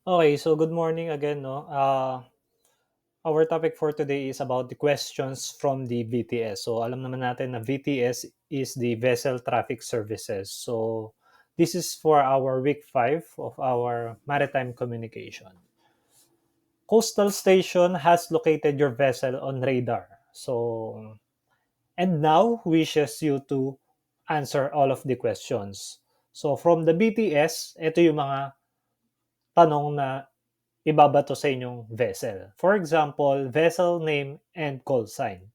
Okay, so good morning again, no? Our topic for today is about the questions from the VTS. So alam naman natin na VTS is the Vessel Traffic Services. So this is for our week 5 of our maritime communication. Coastal Station has located your vessel on radar. So and now wishes you to answer all of the questions. So from the BTS, ito yung mga tanong na ibabato sa inyong vessel. For example, vessel name and call sign.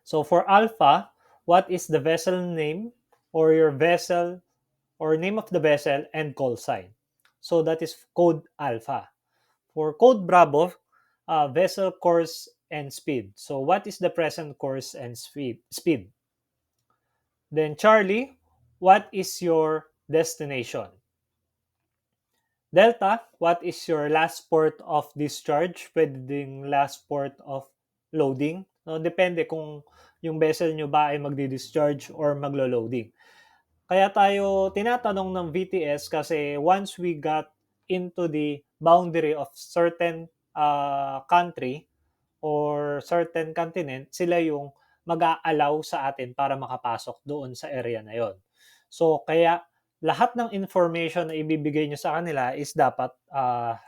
So for Alpha, what is the vessel name or your vessel or name of the vessel and call sign? So that is code Alpha. For code Bravo, vessel course and speed. So what is the present course and speed? Then Charlie, what is your destination? Delta, what is your last port of discharge? Pwede ding last port of loading. No, depende kung yung vessel nyo ba ay magdi-discharge or maglo-loading. Kaya tayo tinatanong ng VTS kasi once we got into the boundary of certain country or certain continent, sila yung mag-a-allow sa atin para makapasok doon sa area na yon. So, kaya lahat ng information na ibibigay nyo sa kanila is dapat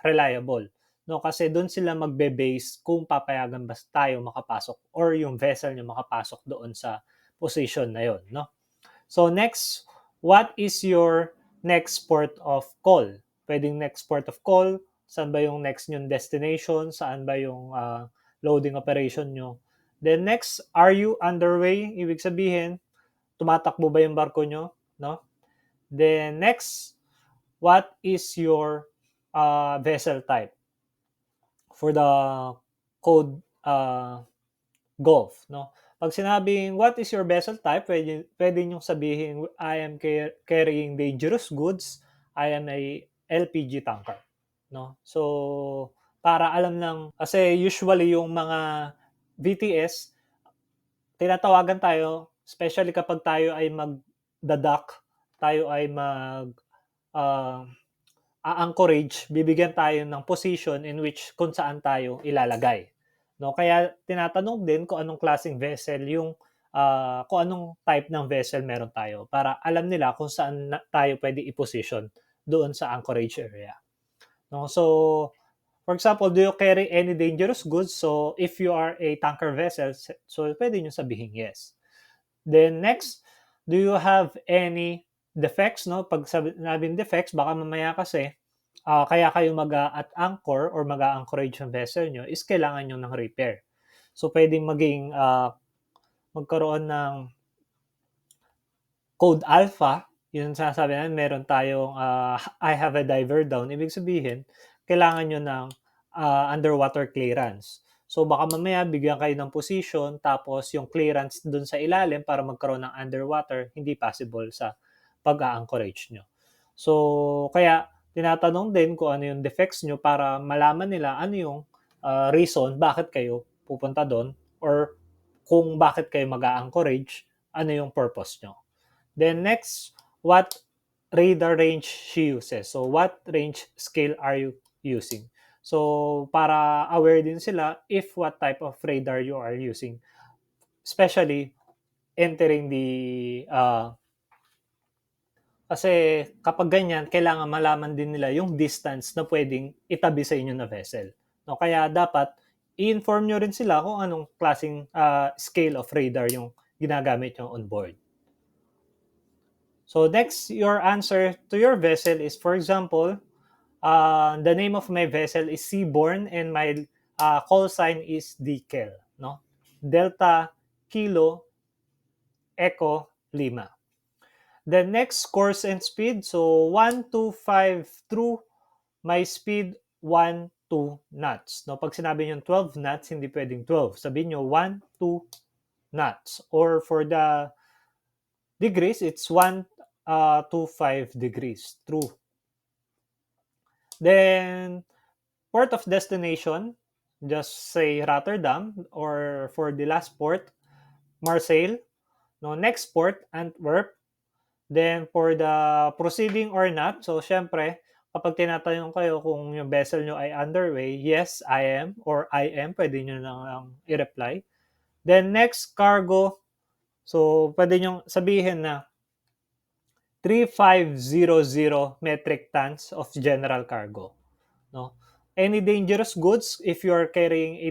reliable. No, kasi doon sila magbe-base kung papayagan ba tayo makapasok or yung vessel nyo makapasok doon sa position na yon, no? So next, what is your next port of call? Pwedeng next port of call, saan ba yung next nyong destination, saan ba yung loading operation nyo. Then next, are you underway? Ibig sabihin, tumatakbo ba yung barko nyo? No? Then next, what is your vessel type? For the code Gulf, no? Pag sinabing, what is your vessel type? Pwede niyong sabihin, I am carrying dangerous goods. I am a LPG tanker, no? So, para alam ng, kasi usually yung mga VTS, tinatawagan tayo, especially kapag tayo ay mag-dock, tayo ay uh, a-anchorage, bibigyan tayo ng position in which kung saan tayo ilalagay. No, kaya tinatanong din kung anong klaseng vessel yung kung anong type ng vessel meron tayo para alam nila kung saan tayo pwede i-position doon sa anchorage area. No, so for example, do you carry any dangerous goods? So if you are a tanker vessel, so pwede niyo sabihin yes. Then next, do you have any defects, no? Pag sabing defects, baka mamaya kasi kaya kayo at anchor or mag-a-anchorage yung vessel nyo is kailangan nyo ng repair. So, pwedeng magkaroon ng code alpha, yun sasabi namin, meron tayong I have a diver down. Ibig sabihin, kailangan nyo ng underwater clearance. So baka mamaya bigyan kayo ng position tapos yung clearance dun sa ilalim para magkaroon ng underwater, hindi possible sa pag-a-anchorage nyo. So kaya tinatanong din kung ano yung defects nyo para malaman nila ano yung reason bakit kayo pupunta doon or kung bakit kayo mag-a-anchorage, ano yung purpose nyo. Then next, what radar range she uses. So what range scale are you using? So para aware din sila if what type of radar you are using. Especially entering the kasi kapag ganyan, kailangan malaman din nila yung distance na pwedeng itabi sa inyo na vessel. No, kaya dapat i-inform nyo rin sila kung anong klaseng scale of radar yung ginagamit nyo on board. So next, your answer to your vessel is, for example, the name of my vessel is Seaborn and my call sign is Decal, no? Delta Kilo Echo Lima. The next, course and speed. So 125 through my speed 1-2 knots. No, pag sinabi niyo 12 knots, hindi pwedeng 12. Sabihin niyo 1-2 knots. Or for the degrees, it's 1 to 5 degrees through. Then port of destination, just say Rotterdam, or for the last port, Marseille. No, next port, Antwerp. Then for the proceeding or not, so syempre, kapag tinatanong kayo kung yung vessel nyo ay underway, yes, I am or I am, pwede nyo lang i-reply. Then next, cargo. So, pwede nyo sabihin na 3,500 metric tons of general cargo. No? Any dangerous goods, if you are carrying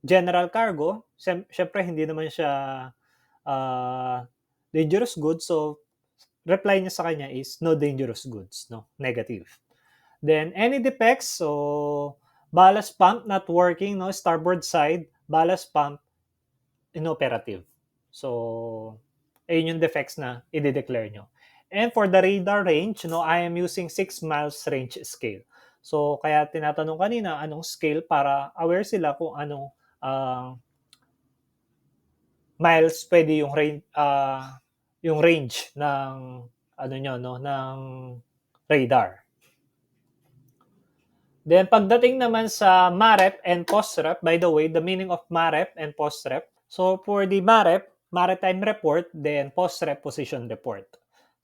general cargo, syempre hindi naman siya dangerous goods. So, reply niya sa kanya is no dangerous goods, no? Negative. Then, any defects, so, ballast pump not working, no? Starboard side, ballast pump inoperative. So, ayun yung defects na i-declare nyo. And for the radar range, no, I am using 6 miles range scale. So, kaya tinatanong kanina, anong scale para aware sila kung anong miles pwede yung range ng ano nyo, no, ng radar. Then, pagdating naman sa MAREP and POSREP, by the way, the meaning of MAREP and POSREP. So, for the MAREP, Maritime Report, then POSREP, Position Report.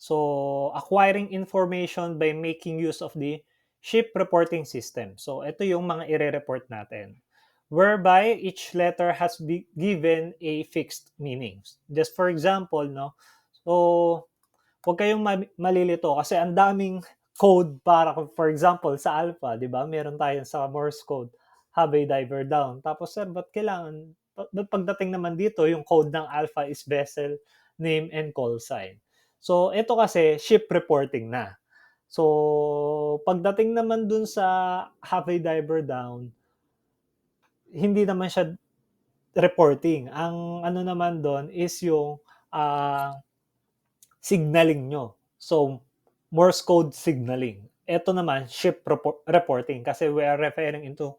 So, acquiring information by making use of the ship reporting system. So, ito yung mga i-report natin. Whereby each letter has given a fixed meaning. Just for example, no? So, huwag kayong malilito kasi ang daming code para, for example, sa alpha, di ba? Meron tayo sa Morse code, have a diver down. Tapos, sir, ba't kailangan? Pagdating naman dito, yung code ng alpha is vessel, name, and call sign. So, ito kasi, ship reporting na. So, pagdating naman dun sa have a diver down, hindi naman siya reporting. Ang ano naman doon is yung signaling nyo. So, Morse code signaling. Ito naman, ship reporting kasi we are referring into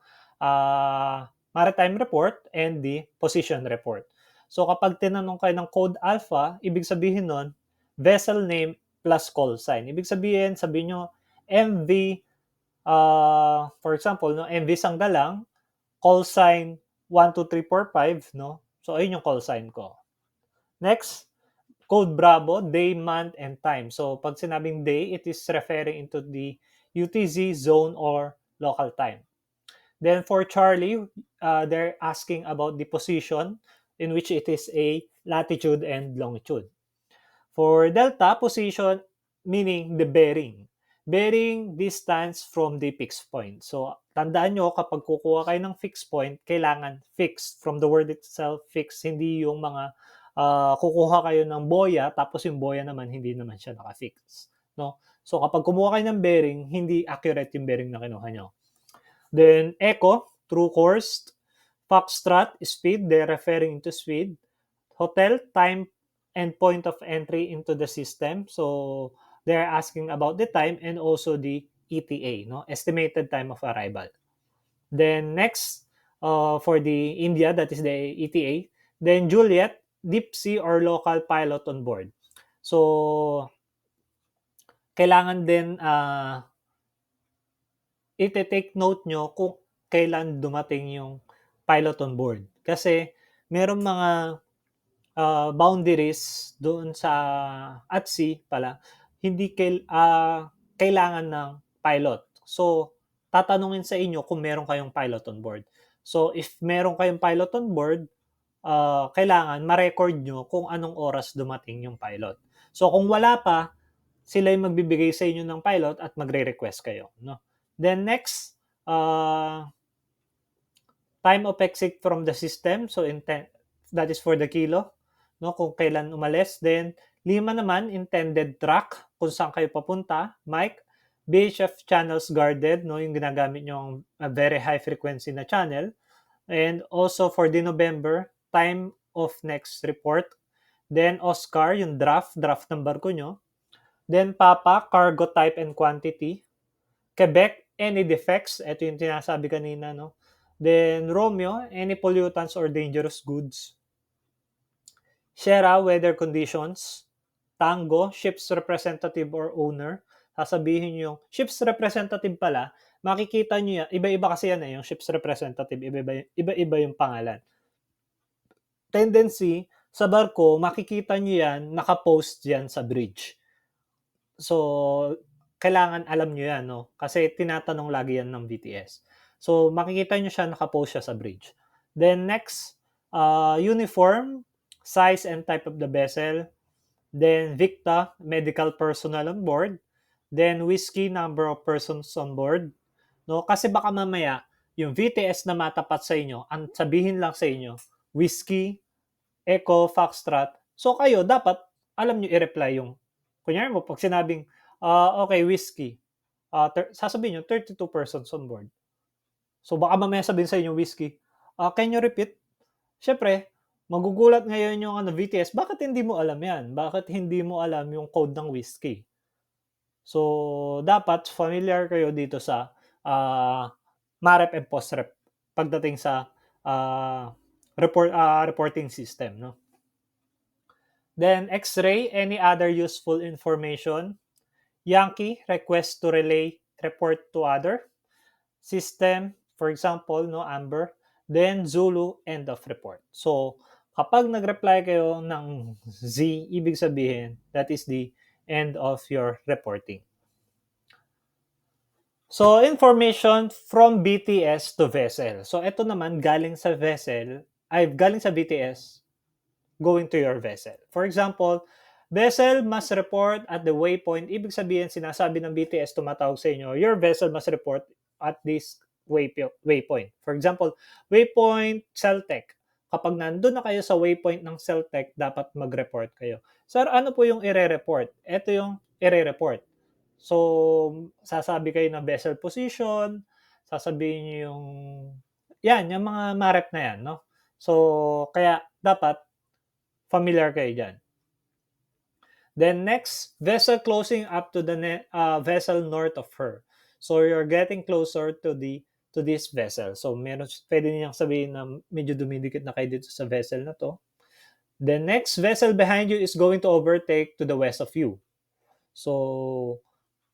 maritime report and the position report. So, kapag tinanong kayo ng code alpha, ibig sabihin nun, vessel name plus call sign. Ibig sabihin nyo, MV, for example, no, MV Sanggalang, call sign 12345, no? So, ayun yung call sign ko. Next, code Bravo, day, month, and time. So, pag sinabing day, it is referring into the UTZ zone or local time. Then for Charlie, they're asking about the position in which it is a latitude and longitude. For Delta, position meaning the bearing. Bearing distance from the fixed point. So, tandaan nyo, kapag kukuha kayo ng fixed point, kailangan fixed. From the word itself, fixed. Hindi yung mga kukuha kayo ng boya, tapos yung boya naman, hindi naman siya naka-fix. No? So, kapag kumuha kayo ng bearing, hindi accurate yung bearing na kinuha nyo. Then, Echo, true course. Foxtrot, speed. They're referring to speed. Hotel, time and point of entry into the system. So, they're asking about the time and also the ETA, no? Estimated time of arrival. Then next, for the India, that is the ETA. Then Juliet, deep sea or local pilot on board. So, kailangan din ite-take note nyo kung kailan dumating yung pilot on board. Kasi meron mga boundaries doon sa at sea pala, hindi kailangan ng pilot. So, tatanungin sa inyo kung meron kayong pilot on board. So, if meron kayong pilot on board, kailangan ma-record nyo kung anong oras dumating yung pilot. So, kung wala pa, sila yung magbibigay sa inyo ng pilot at magre-request kayo. No? Then next, time of exit from the system. So, that is for the kilo. No, kung kailan umalis. Then, 5 naman, intended track, kung saan kayo papunta. Mike, VHF channels guarded, no, yung ginagamit nyo very high frequency na channel. And also for the November, time of next report. Then, Oscar, yung draft ng barko nyo. Then, Papa, cargo type and quantity. Quebec, any defects. Ito yung tinasabi kanina, no. Then, Romeo, any pollutants or dangerous goods. Sierra, weather conditions. Tango, ship's representative or owner. Sasabihin nyo yung ship's representative pala, makikita nyo yan. Iba-iba kasi yan yung ship's representative. Iba-iba yung pangalan. Tendency, sa barko, makikita nyo yan, nakapost yan sa bridge. So, kailangan alam nyo yan, no? Kasi tinatanong lagi yan ng BTS. So, makikita nyo siya, nakapost siya sa bridge. Then next, uniform, size and type of the vessel. Then VICTA, medical personnel on board. Then whiskey, number of persons on board. No? Kasi baka mamaya, yung VTS na matapat sa inyo, ang sabihin lang sa inyo, whiskey, echo, foxtrot. So kayo, dapat alam nyo i-reply yung, kunyari mo, pag sinabing, okay, whiskey, sasabihin nyo, 32 persons on board. So baka mamaya sabihin sa inyo, whiskey, can you repeat? Siyempre, magugulat ngayon yung VTS, bakit hindi mo alam yan? Bakit hindi mo alam yung code ng whiskey? So, dapat familiar kayo dito sa MAREP and POSREP pagdating sa reporting system. No? Then, X-ray, any other useful information. Yankee, request to relay report to other. System, for example, no, Amber. Then, Zulu, end of report. So, kapag nag-reply kayo ng Z, ibig sabihin, that is the end of your reporting. So, information from BTS to vessel. So, ito naman galing sa vessel, galing sa BTS going to your vessel. For example, vessel must report at the waypoint. Ibig sabihin, sinasabi ng BTS, tumatawag sa inyo, your vessel must report at this waypoint. For example, waypoint Celtec. Kapag nandun na kayo sa waypoint ng Celtec, dapat mag-report kayo. Sir, ano po yung ire-report? Ito yung ire-report. So, sasabi kayo ng vessel position, sasabihin niyo yung mga MAREP na yan, no? So, kaya dapat familiar kayo dyan. Then next, vessel closing up to the vessel north of her. So, you're getting closer to this vessel. So, pwede niyang sabihin na medyo dumidikit na kayo dito sa vessel na to. The next vessel behind you is going to overtake to the west of you. So,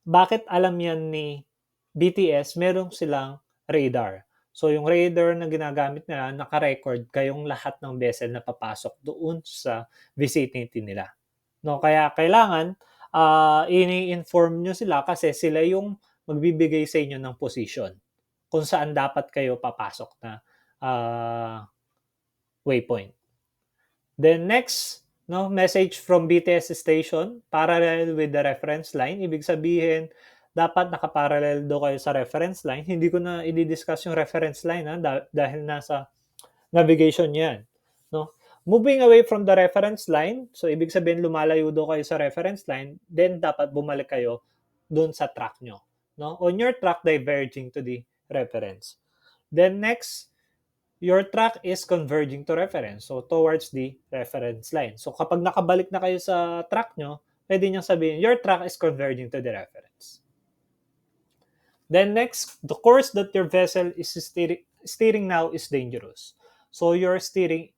bakit alam yan ni BTS? Meron silang radar. So, yung radar na ginagamit nila, naka-record kayong lahat ng vessel na papasok doon sa vicinity nila. No, kaya kailangan ini-inform nyo sila kasi sila yung magbibigay sa inyo ng position kung saan dapat kayo papasok na waypoint. Then next, no, message from BTS station, parallel with the reference line. Ibig sabihin, dapat nakaparallel do kayo sa reference line. Hindi ko na i-discuss yung reference line dahil nasa navigation yan. No? Moving away from the reference line, so ibig sabihin lumalayo do kayo sa reference line, then dapat bumalik kayo dun sa track nyo. No? On your track, diverging to the reference. Then next, your track is converging to reference, so towards the reference line. So kapag nakabalik na kayo sa track nyo, pwede nyo sabihin, your track is converging to the reference. Then next, the course that your vessel is steering now is dangerous. So you're steering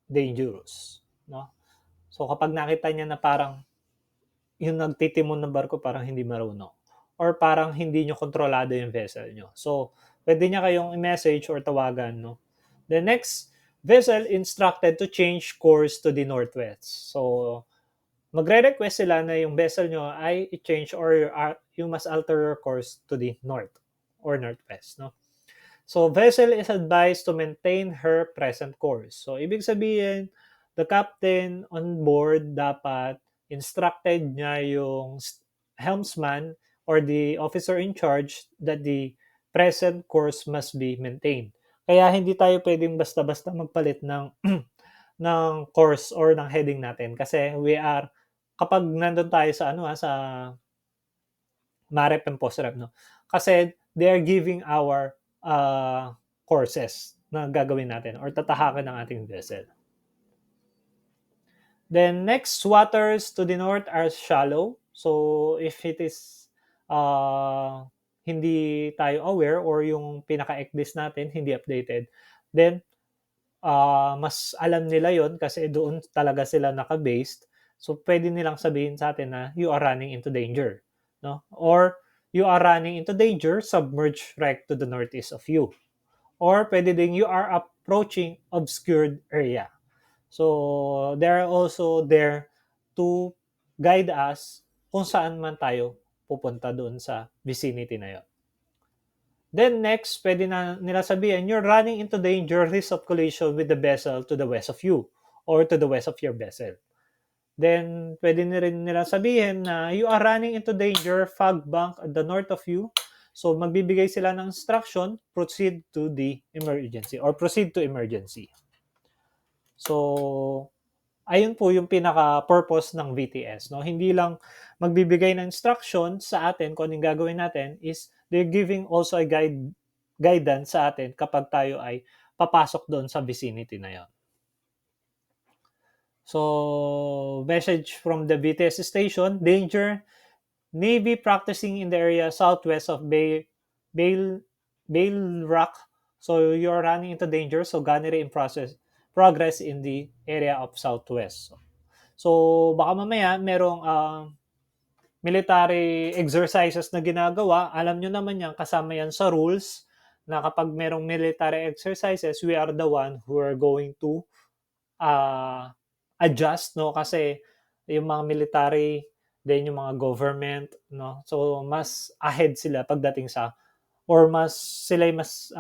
dangerous. No? So kapag nakita niya na parang yung nagtitimon ng barko parang hindi marunong or parang hindi nyo kontrolado yung vessel nyo. So, pwede niya kayong i-message or tawagan, no? The next, vessel instructed to change course to the northwest. So, magre-request sila na yung vessel nyo ay i-change or you must alter your course to the north or northwest, no? So, vessel is advised to maintain her present course. So, ibig sabihin, the captain on board dapat instructed niya yung helmsman or the officer in charge that the present course must be maintained. Kaya hindi tayo pwedeng basta-basta magpalit ng ng course or ng heading natin kasi kapag nandun tayo sa sa MAREP and POSREP, no? Kasi they are giving our courses na gagawin natin or tatahakin ng ating vessel. Then next, waters to the north are shallow. So if it is hindi tayo aware or yung pinaka-ECDIS natin hindi updated, then mas alam nila yon kasi doon talaga sila naka-based. So pwede nilang sabihin sa atin na you are running into danger, no? Or you are running into danger, submerged right to the northeast of you. Or pwede ding you are approaching obscured area. So, they're also there to guide us kung saan man tayo pupunta doon sa vicinity na yon. Then next, pwede na nila sabihin, you're running into danger, risk of collision with the vessel to the west of you or to the west of your vessel. Then, pwede na rin nila sabihin na you are running into danger, fog bank at the north of you. So, magbibigay sila ng instruction, proceed to the emergency or proceed to emergency. So, ayun po yung pinaka-purpose ng VTS. No? Hindi lang magbibigay ng instruction sa atin kung anong gagawin natin, is they're giving also a guidance sa atin kapag tayo ay papasok doon sa vicinity na yon. So, message from the VTS station, danger, Navy practicing in the area southwest of Bale Rock. So, you're running into danger. So, gunnery in progress in the area of southwest. So, baka mamaya merong military exercises na ginagawa. Alam nyo naman yan, kasama yan sa rules na kapag merong military exercises, we are the one who are going to adjust, no? Kasi yung mga military, then yung mga government, no? So, mas ahead sila pagdating sa, or sila mas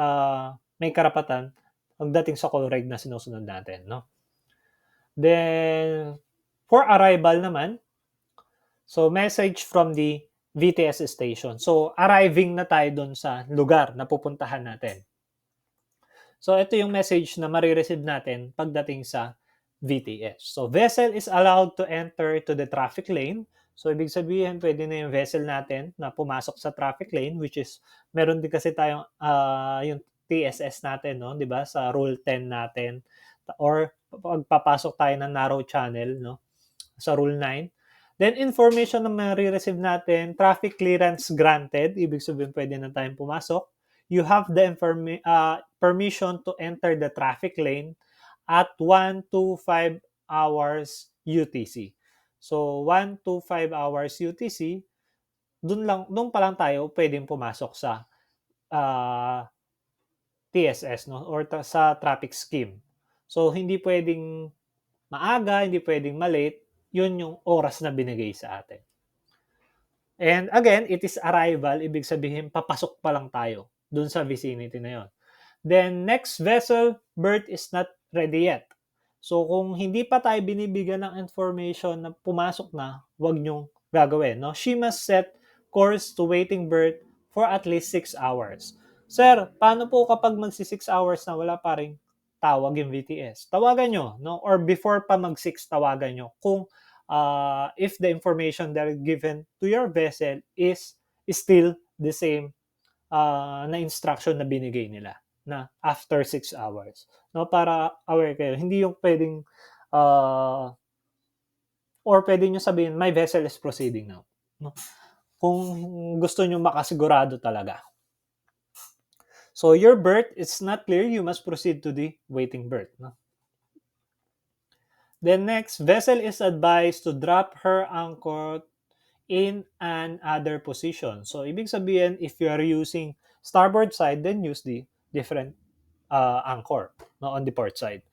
may karapatan pagdating sa call reg na sinusunod natin, no? Then, for arrival naman, so message from the VTS station. So, arriving na tayo doon sa lugar na pupuntahan natin. So, ito yung message na marireceive natin pagdating sa VTS. So, vessel is allowed to enter to the traffic lane. So, ibig sabihin, pwede na yung vessel natin na pumasok sa traffic lane, which is, meron din kasi tayong yung TSS natin, no? 'Di ba? Sa Rule 10 natin. Or, pagpapasok tayo ng narrow channel, no? Sa Rule 9. Then, information na marireceive natin, traffic clearance granted. Ibig sabihin, pwede na tayong pumasok. You have the permission to enter the traffic lane at 1 to 5 hours UTC. So, 1 to 5 hours UTC, doon pa lang tayo pwedeng pumasok sa TSS, no? Or sa traffic scheme. So, hindi pwedeng maaga, hindi pwedeng malate. Yun yung oras na binigay sa atin. And again, it is arrival. Ibig sabihin, papasok pa lang tayo doon sa vicinity na yon. Then, next vessel, berth is not ready yet. So, kung hindi pa tayo binibigyan ng information na pumasok na, wag nyong gagawin. No? She must set course to waiting berth for at least 6 hours. Sir, paano po kapag magsi 6 hours na wala pa rin tawag yung VTS? Tawagan nyo. No? Or before pa mag 6, tawagan nyo. Kung if the information that is given to your vessel is still the same na instruction na binigay nila na after 6 hours. No, para aware kayo. Hindi yung pwedeng or pwede nyo sabihin, my vessel is proceeding now. No? Kung gusto nyo makasigurado talaga. So, your berth is not clear, you must proceed to the waiting berth. No? Then next, vessel is advised to drop her anchor in another position. So, ibig sabihin, if you are using starboard side, then use the different anchor, no, on the port side.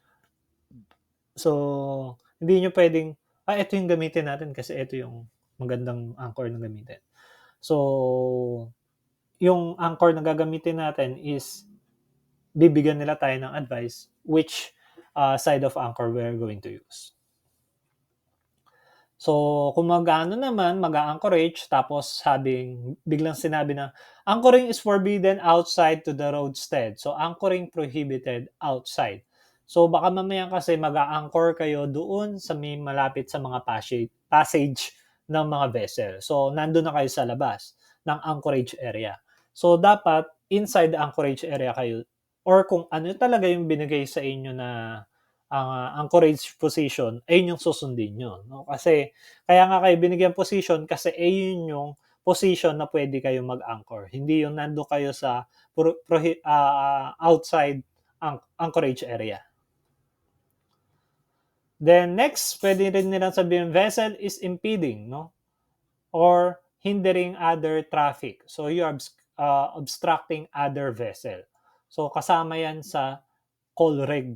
So, hindi nyo pwedeng, ito yung gamitin natin kasi ito yung magandang anchor na gamitin. So, yung anchor na gagamitin natin is bibigyan nila tayo ng advice which side of anchor we're going to use. So, kung naman, mag-anchorage, tapos biglang sinabi na, anchoring is forbidden outside to the roadstead. So, anchoring prohibited outside. So, baka mamaya kasi mag-anchor kayo doon sa may malapit sa mga passage ng mga vessel. So, nandun na kayo sa labas ng anchorage area. So, dapat inside the anchorage area kayo, or kung ano talaga yung binigay sa inyo na anchorage position, ayun yung susundin nyo. No? Kasi, kaya nga kayo binigyan position kasi ayun yung position na pwede kayo mag-anchor. Hindi yung nando kayo sa outside anchorage area. Then next, pwede rin nilang sabihin, vessel is impeding, no? Or hindering other traffic. So, you are obstructing other vessel. So, kasama yan sa call reg,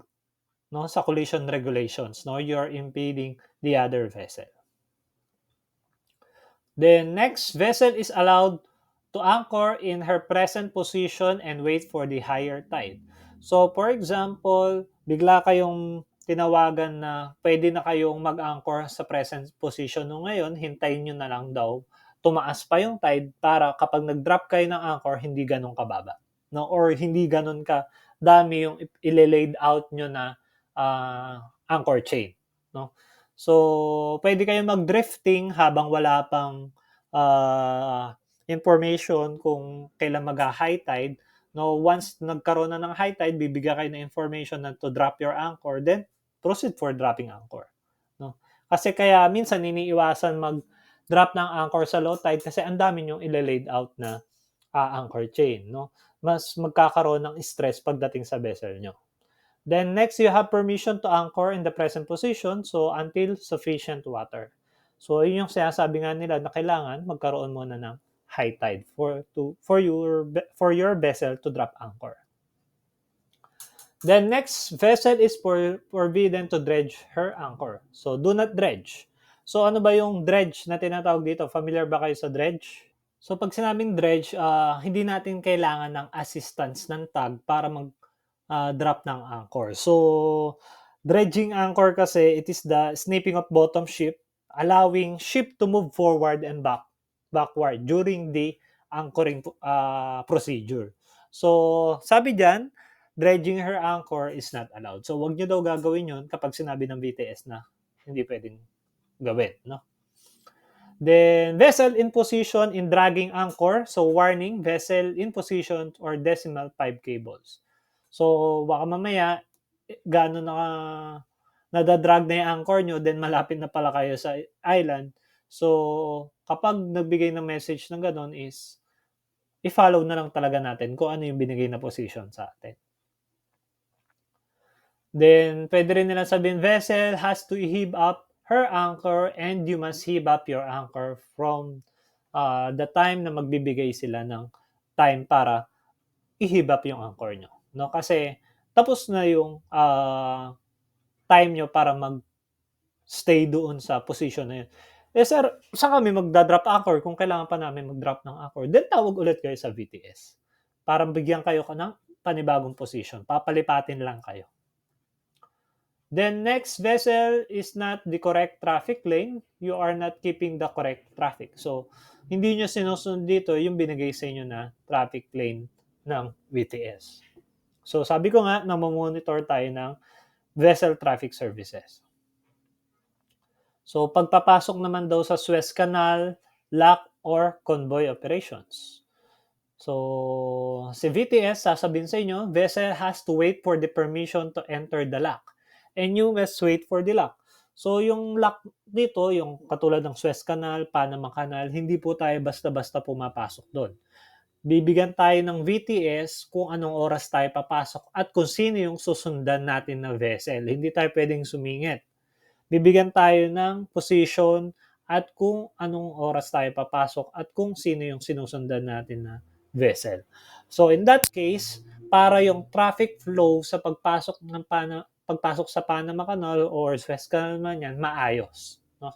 no, sa collision regulations, no, you're impeding the other vessel. Then next, vessel is allowed to anchor in her present position and wait for the higher tide. So for example, bigla kayong tinawagan na pwede na kayong mag-anchor sa present position no ngayon, hintayin nyo na lang daw tumaas pa yung tide para kapag nag-drop kayo ng anchor, hindi ganun kababa. No? Or hindi ganun ka dami yung ile-laid out nyo na anchor chain. No? So, pwede kayong mag-drifting habang wala pang information kung kailan mag-high tide. No, once nagkaroon na ng high tide, bibigyan kayo ng information na to drop your anchor, then proceed for dropping anchor. No? Kasi kaya minsan iniiwasan mag-drop ng anchor sa low tide kasi ang dami yung ile-laid out na anchor chain. No? Mas magkakaroon ng stress pagdating sa vessel nyo. Then next, you have permission to anchor in the present position, so until sufficient water. So yun yung sinasabi nga nila na kailangan magkaroon muna ng high tide for your vessel to drop anchor. Then next, vessel is forbidden to dredge her anchor. So do not dredge. So ano ba yung dredge na tinatawag dito? Familiar ba kayo sa dredge? So pag sinabing dredge, hindi natin kailangan ng assistance ng tug para drop ng anchor. So, dredging anchor kasi, it is the snipping of bottom ship, allowing ship to move forward and backward during the anchoring procedure. So, sabi dyan, dredging her anchor is not allowed. So, wag nyo daw gagawin yun kapag sinabi ng VTS na hindi pwedeng gawin. No? Then, vessel in position in dragging anchor. So, warning, vessel in position or decimal 5 cables. So, baka mamaya, gano'n na nadadrag na yung anchor nyo, then malapit na pala kayo sa island. So, kapag nagbigay ng message ng gano'n is, i-follow na lang talaga natin kung ano yung binigay na position sa atin. Then, pwede rin nila sabihin, vessel has to heave up her anchor and you must heave up your anchor from the time na magbibigay sila ng time para i-heave up yung anchor nyo. No? Kasi, tapos na yung time nyo para mag-stay doon sa position na yun. Eh sir, saan kami magda-drop anchor kung kailangan pa namin mag-drop ng anchor? Then tawag ulit kayo sa VTS. Para bigyan kayo ng panibagong position. Papalipatin lang kayo. Then next, vessel is not the correct traffic lane. You are not keeping the correct traffic. So, hindi nyo sinusunod dito yung binigay sa inyo na traffic lane ng VTS. So, sabi ko nga, namamonitor tayo ng vessel traffic services. So, pagpapasok naman daw sa Suez Canal, lock, or convoy operations. So, si VTS, sasabihin sa inyo, vessel has to wait for the permission to enter the lock. And you must wait for the lock. So, yung lock dito, yung katulad ng Suez Canal, Panama Canal, hindi po tayo basta-basta pumapasok doon. Bibigyan tayo ng VTS kung anong oras tayo papasok at kung sino yung susundan natin na vessel. Hindi tayo pwedeng sumingit. Bibigyan tayo ng position at kung anong oras tayo papasok at kung sino yung sinusundan natin na vessel. So in that case, para yung traffic flow sa pagpasok sa Panama Canal or Suez Canal man yan, maayos. No?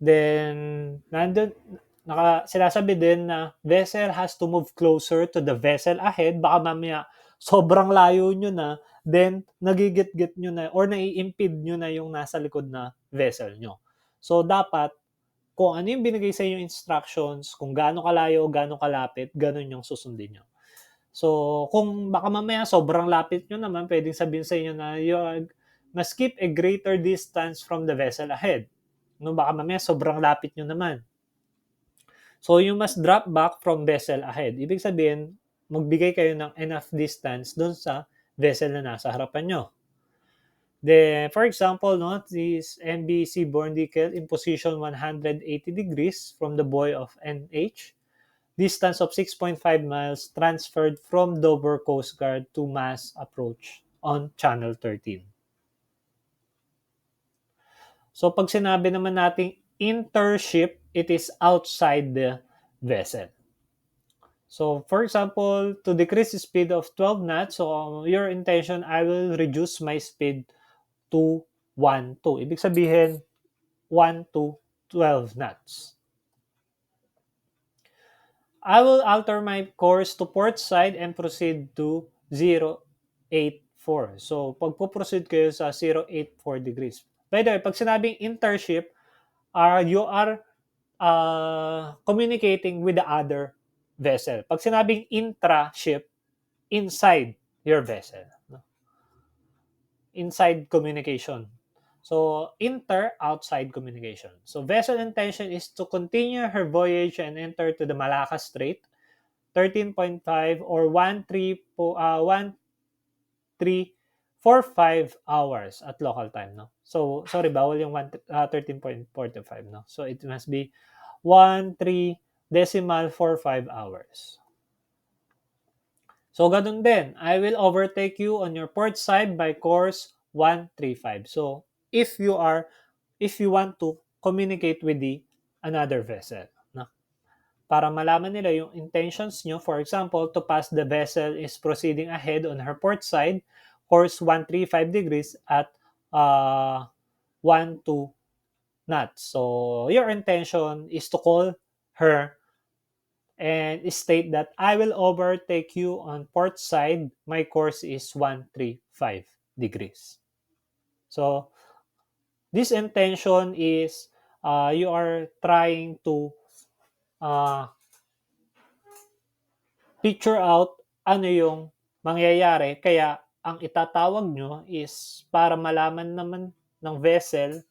Then, sinasabi din na vessel has to move closer to the vessel ahead. Baka mamaya sobrang layo nyo na, then nagigit-git nyo na or nai-impede nyo na yung nasa likod na vessel nyo. So, dapat kung ano yung binigay sa inyo instructions, kung gaano kalayo, gaano kalapit, ganun yung susundin nyo. So, kung baka mamaya sobrang lapit nyo naman, pwedeng sabihin sa inyo na you must keep a greater distance from the vessel ahead. No, baka mamaya sobrang lapit nyo naman. So, you must drop back from vessel ahead. Ibig sabihin, magbigay kayo ng enough distance dun sa vessel na nasa harapan nyo. Then, for example, no, this MBC Borndikel in position 180 degrees from the buoy of NH, distance of 6.5 miles transferred from Dover Coast Guard to mass approach on Channel 13. So, pag sinabi naman nating intership, it is outside the vessel. So, for example, to decrease the speed of 12 knots, so your intention, I will reduce my speed to 1, 2. Ibig sabihin, 1, 2, 12 knots. I will alter my course to port side and proceed to 084. So, pagpo-proceed kayo sa 084 degrees. By the way, pag sinabing intership, you are communicating with the other vessel. Pag sinabing intra-ship, inside your vessel. No? Inside communication. So, outside communication. So, vessel intention is to continue her voyage and enter to the Malacca Strait, 13.5 or 1345 hours at local time. No? So, sorry, bawal yung 13.45. No? So, it must be 13.45 hours. So, ganun din. I will overtake you on your port side by course 135. So, if you want to communicate with the another vessel, no? Para malaman nila yung intentions nyo, for example, to pass the vessel is proceeding ahead on her port side, course 135 degrees at 12 knots. So, your intention is to call her and state that I will overtake you on port side. My course is 135 degrees. So, this intention is you are trying to uh, picture out ano yung mangyayari. Kaya, ang itatawag nyo is para malaman naman ng vessel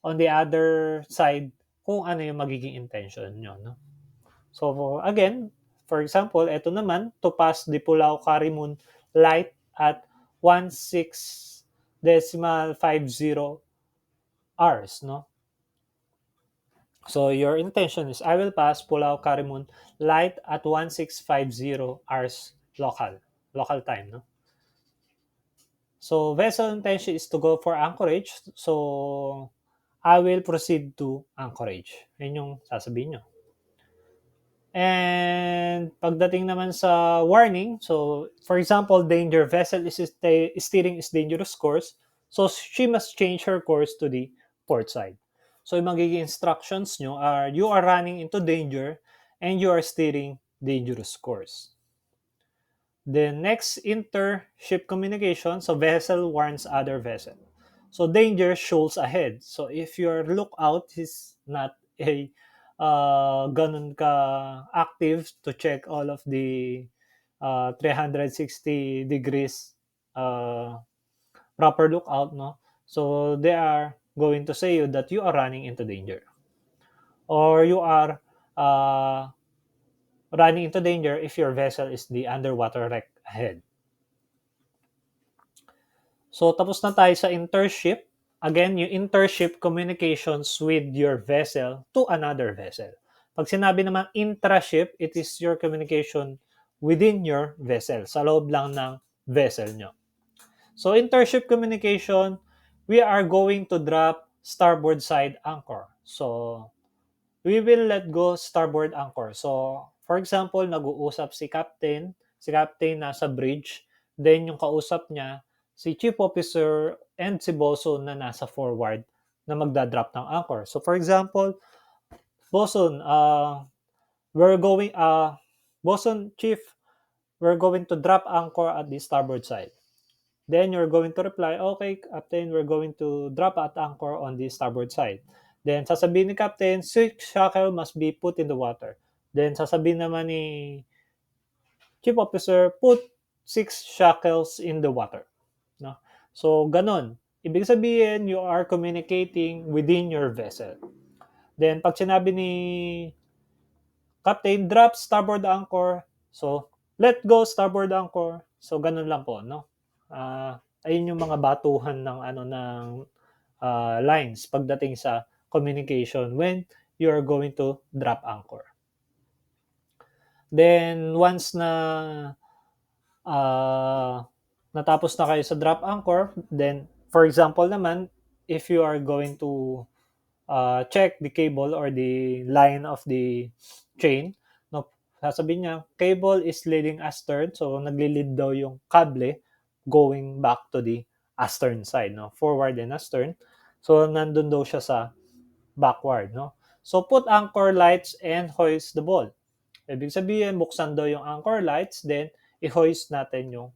on the other side kung ano yung magiging intention nyo. No? So, again, for example, ito naman, to pass the Pulau Karimun light at 16.50 hours, no? So, your intention is, I will pass Pulau Karimun light at 1650 hours local time, no? So, vessel intention is to go for anchorage. So, I will proceed to anchorage. Yun yung sasabihin nyo. And pagdating naman sa warning, so for example, danger, vessel is steering is dangerous course. So she must change her course to the port side. So yung magiging instructions nyo are you are running into danger and you are steering dangerous course. The next inter-ship communication, so vessel warns other vessel. So danger shoals ahead. So if your lookout is not a ganun ka active to check all of the 360 degrees uh, proper lookout, no? So they are going to say you that you are running into danger or you are uh, running into danger if your vessel is the underwater wreck ahead. So, tapos na tayo sa intership. Again, yung intership communications with your vessel to another vessel. Pag sinabi naman intraship, it is your communication within your vessel, sa loob lang ng vessel nyo. So, intership communication, we are going to drop starboard side anchor. So, we will let go starboard anchor. So, for example, nag-uusap si captain nasa bridge, then yung kausap niya, si chief officer and si bosun na nasa forward na magdadrop ng anchor. So, for example, bosun, bosun chief, we're going to drop anchor at the starboard side. Then you're going to reply, okay, Captain, we're going to drop at anchor on the starboard side. Then sasabihin ni Captain, 6 shackle must be put in the water. Then sasabihin naman ni Chief Officer, put 6 shackles in the water. No? So, ganon. Ibig sabihin, you are communicating within your vessel. Then, pag sinabi ni Captain, drop starboard anchor. So, let go starboard anchor. So, ganun lang po, no? Ayun yung mga batuhan ng lines pagdating sa communication when you are going to drop anchor. Then, once na natapos na kayo sa drop anchor, then, for example naman, if you are going to check the cable or the line of the chain, no, sasabihin niya, cable is leading astern, so nagli-lead daw yung kable going back to the astern side, no, forward and astern. So nandun daw siya sa backward, no. So put anchor lights and hoist the ball. Ibig sabihin, buksan daw yung anchor lights, then i-hoist natin yung